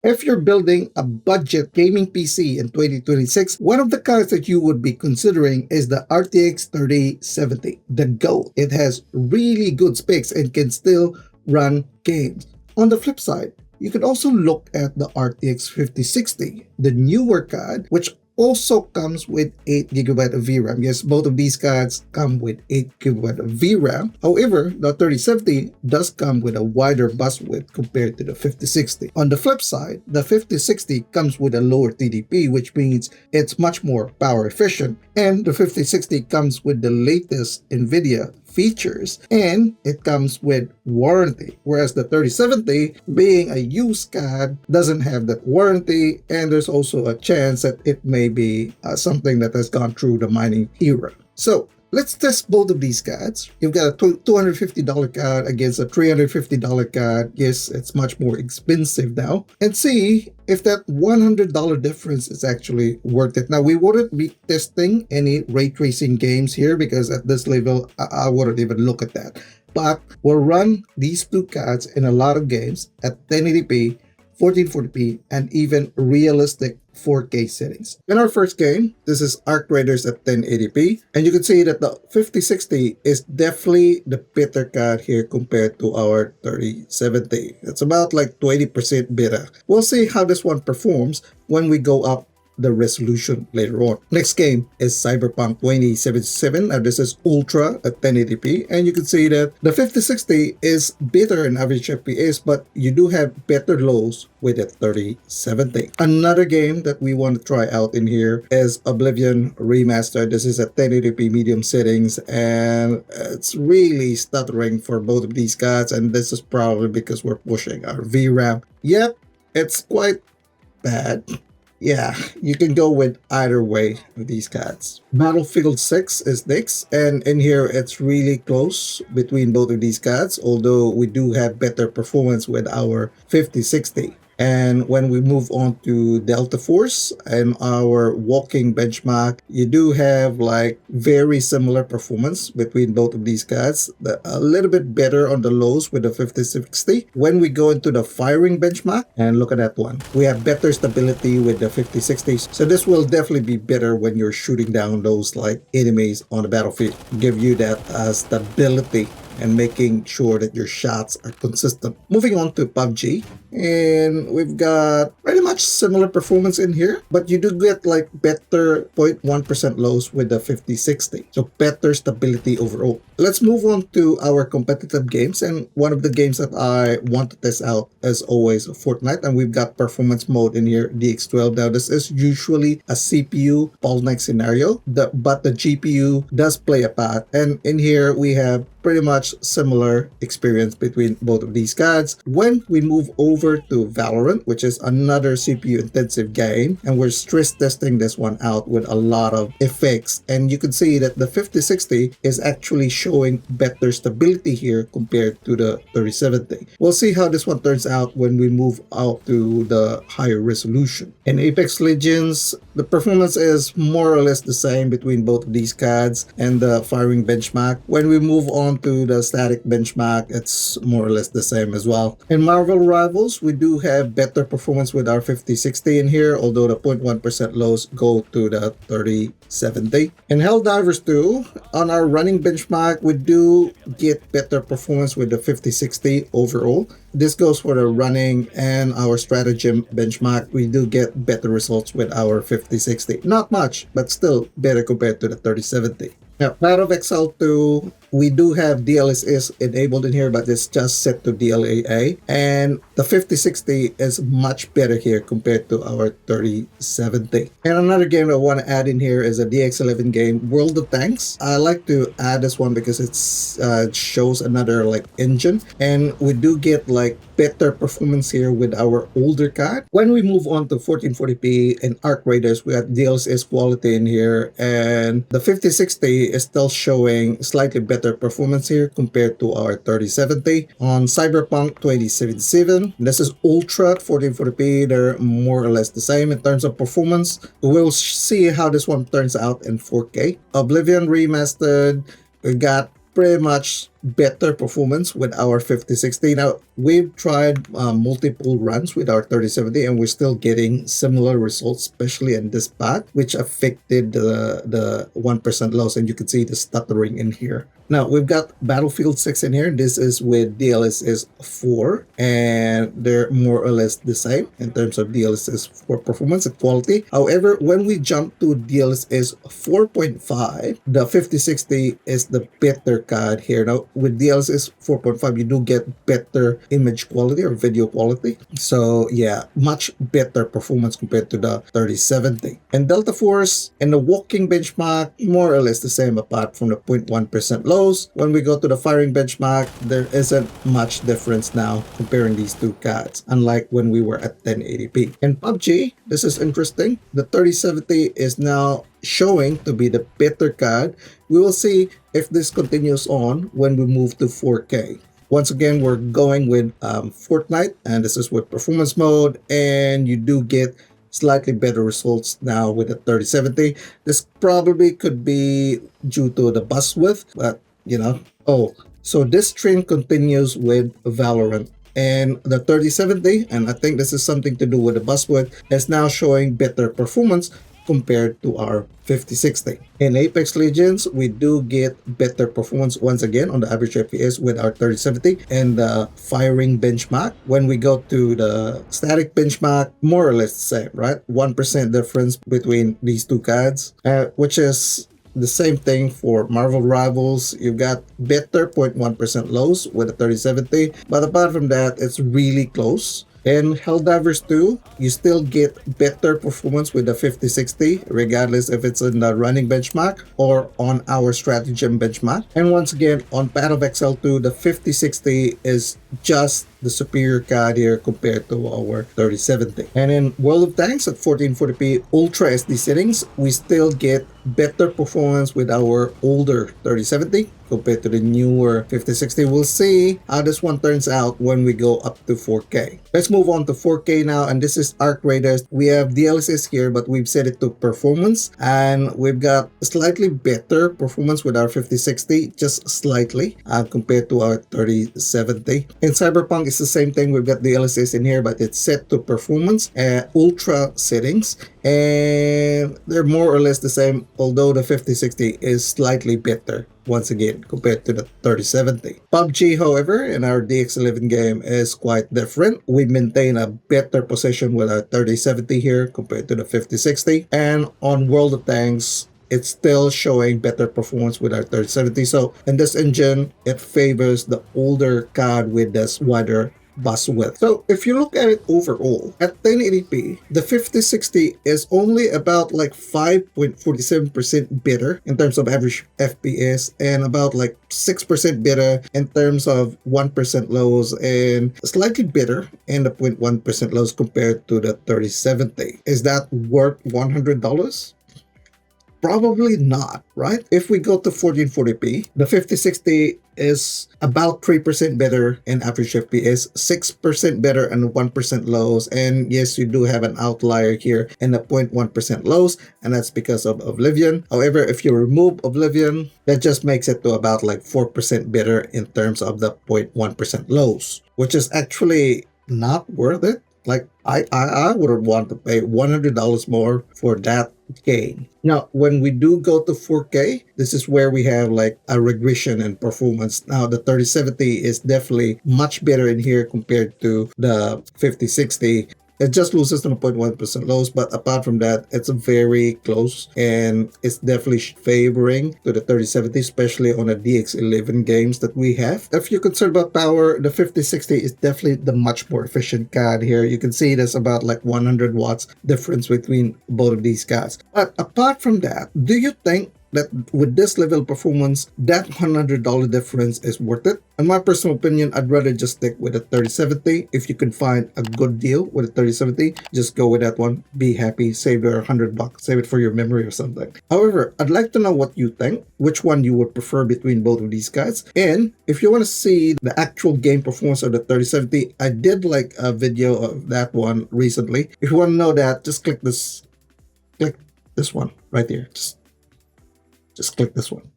If you're building a budget gaming PC in 2026, one of the cards that you would be considering is the RTX 3070, the GOAT. It has really good specs and can still run games. On the flip side, you can also look at the RTX 5060, the newer card, which also comes with 8 GB of VRAM. Yes, both of these cards come with 8 GB of VRAM. However, the 3070 does come with a wider bus width compared to the 5060. On the flip side, the 5060 comes with a lower TDP, which means it's much more power efficient, and the 5060 comes with the latest NVIDIA features, and it comes with warranty, whereas the 3070, being a used card, doesn't have that warranty, and there's also a chance that it may be something that has gone through the mining era. So let's test both of these cards. You've got a $250 card against a $350 card. Yes, it's much more expensive now. And see if that $100 difference is actually worth it. Now, we wouldn't be testing any ray tracing games here because at this level, I wouldn't even look at that. But we'll run these two cards in a lot of games at 1080p, 1440p, and even realistic 4K settings. In our first game, this is Arc Raiders at 1080p, and you can see that the 5060 is definitely the better card here compared to our 3070. It's about like 20% better. We'll see how this one performs when we go up the resolution later on. Next game is Cyberpunk 2077. Now this is Ultra at 1080p, and you can see that the 5060 is better in average FPS, but you do have better lows with the 3070. Another game that we want to try out in here is Oblivion Remastered. This is at 1080p medium settings, and it's really stuttering for both of these cards, and this is probably because we're pushing our VRAM. Yep, it's quite bad. Yeah, you can go with either way with these cards. Battlefield 6 is next, and in here it's really close between both of these cards, although we do have better performance with our 5060. And when we move on to Delta Force and our walking benchmark, you do have like very similar performance between both of these cards. A little bit better on the lows with the 5060. When we go into the firing benchmark, and look at that one, we have better stability with the 5060. So this will definitely be better when you're shooting down those like enemies on the battlefield. Give you that stability and making sure that your shots are consistent. Moving on to PUBG, and we've got pretty much similar performance in here, but you do get like better 0.1% lows with the 5060, so better stability overall. Let's move on to our competitive games, and one of the games that I want to test out as always Fortnite, and we've got performance mode in here, DX12. Now this is usually a CPU bottleneck scenario, but the GPU does play a part, and in here we have pretty much similar experience between both of these cards. When we move over to Valorant, which is another CPU intensive game, and we're stress testing this one out with a lot of effects, and you can see that the 5060 is actually showing better stability here compared to the 3070. We'll see how this one turns out when we move out to the higher resolution. In Apex Legends, the performance is more or less the same between both of these cards and the firing benchmark. When we move on to the static benchmark, it's more or less the same as well. In Marvel Rivals, we do have better performance with our 5060 in here, although the 0.1% lows go to the 3070. In Helldivers 2, on our running benchmark, we do get better performance with the 5060 overall. This goes for the running and our stratagem benchmark. We do get better results with our 5060. Not much, but still better compared to the 3070. Now, Path of Exile 2, we do have DLSS enabled in here, but it's just set to DLAA. And the 5060 is much better here compared to our 3070. And another game I want to add in here is a DX11 game, World of Tanks. I like to add this one because it shows another like engine. And we do get like better performance here with our older card. When we move on to 1440p and Arc Raiders, we have DLSS quality in here. And the 5060 is still showing slightly better performance here compared to our 3070. On Cyberpunk 2077, this is Ultra 1440p. They're more or less the same in terms of performance. We'll see how this one turns out in 4K. Oblivion Remastered, we got pretty much better performance with our 5060. Now, we've tried multiple runs with our 3070 and we're still getting similar results, especially in this path, which affected the 1% loss, and you can see the stuttering in here. Now, we've got Battlefield 6 in here. This is with DLSS 4, and they're more or less the same in terms of DLSS 4 performance and quality. However, when we jump to DLSS 4.5, the 5060 is the better card here. Now, with DLSS 4.5, you do get better image quality or video quality. So, yeah, much better performance compared to the 3070. And Delta Force and the walking benchmark, more or less the same apart from the 0.1% low. When we go to the firing benchmark, there isn't much difference now comparing these two cards, unlike when we were at 1080p. In PUBG, this is interesting. The 3070 is now showing to be the better card. We will see if this continues on when we move to 4K. Once again, we're going with Fortnite, and this is with performance mode, and you do get slightly better results now with the 3070. This probably could be due to the bus width, but you know. Oh, so this trend continues with Valorant, and the 3070, and I think this is something to do with the bus width, is now showing better performance compared to our 5060. In Apex Legends, we do get better performance once again on the average FPS with our 3070 and the firing benchmark. When we go to the static benchmark, more or less the same, right? 1% difference between these two cards, which is the same thing for Marvel Rivals. You've got better 0.1% lows with the 3070, but apart from that, it's really close. In Helldivers 2, you still get better performance with the 5060, regardless if it's in the running benchmark or on our stratagem benchmark. And once again, on Path of Exile 2, the 5060 is just the superior card here compared to our 3070. And in World of Tanks at 1440p Ultra SD settings, we still get better performance with our older 3070 compared to the newer 5060. We'll see how this one turns out when we go up to 4K. Let's move on to 4K now, and this is Arc Raiders. We have DLSS here, but we've set it to performance, and we've got slightly better performance with our 5060, just slightly compared to our 3070. In Cyberpunk, it's the same thing. We've got DLSS in here, but it's set to performance, ultra settings, and they're more or less the same, although the 5060 is slightly better once again compared to the 3070. PUBG, however, in our DX11 game is quite different. We maintain a better position with our 3070 here compared to the 5060, and on World of Tanks, it's still showing better performance with our 3070. So in this engine, it favors the older card with this wider bus width. So if you look at it overall, at 1080p, the 5060 is only about like 5.47% better in terms of average FPS, and about like 6% better in terms of 1% lows, and slightly better in the 0.1% lows compared to the 3070. Is that worth $100? Probably not, right? If we go to 1440p, the 5060 is about 3% better in average FPS, 6% better and 1% lows. And yes, you do have an outlier here in the 0.1% lows, and that's because of Oblivion. However, if you remove Oblivion, that just makes it to about like 4% better in terms of the 0.1% lows, which is actually not worth it. Like, I wouldn't want to pay $100 more for that gain. Now, when we do go to 4K, this is where we have like a regression in performance. Now, the 3070 is definitely much better in here compared to the 5060. It just loses to the 0.1% lows, but apart from that, it's very close, and it's definitely favoring to the 3070, especially on the DX11 games that we have. If you're concerned about power, the 5060 is definitely the much more efficient card here. You can see there's about like 100 watts difference between both of these cards. But apart from that, do you think that with this level of performance, that $100 difference is worth it? In my personal opinion, I'd rather just stick with a 3070. If you can find a good deal with a 3070, just go with that one. Be happy, save your $100, save it for your memory or something. However, I'd like to know what you think, which one you would prefer between both of these guys. And if you want to see the actual game performance of the 3070, I did like a video of that one recently. If you want to know that, just click this one right here. Just click this one.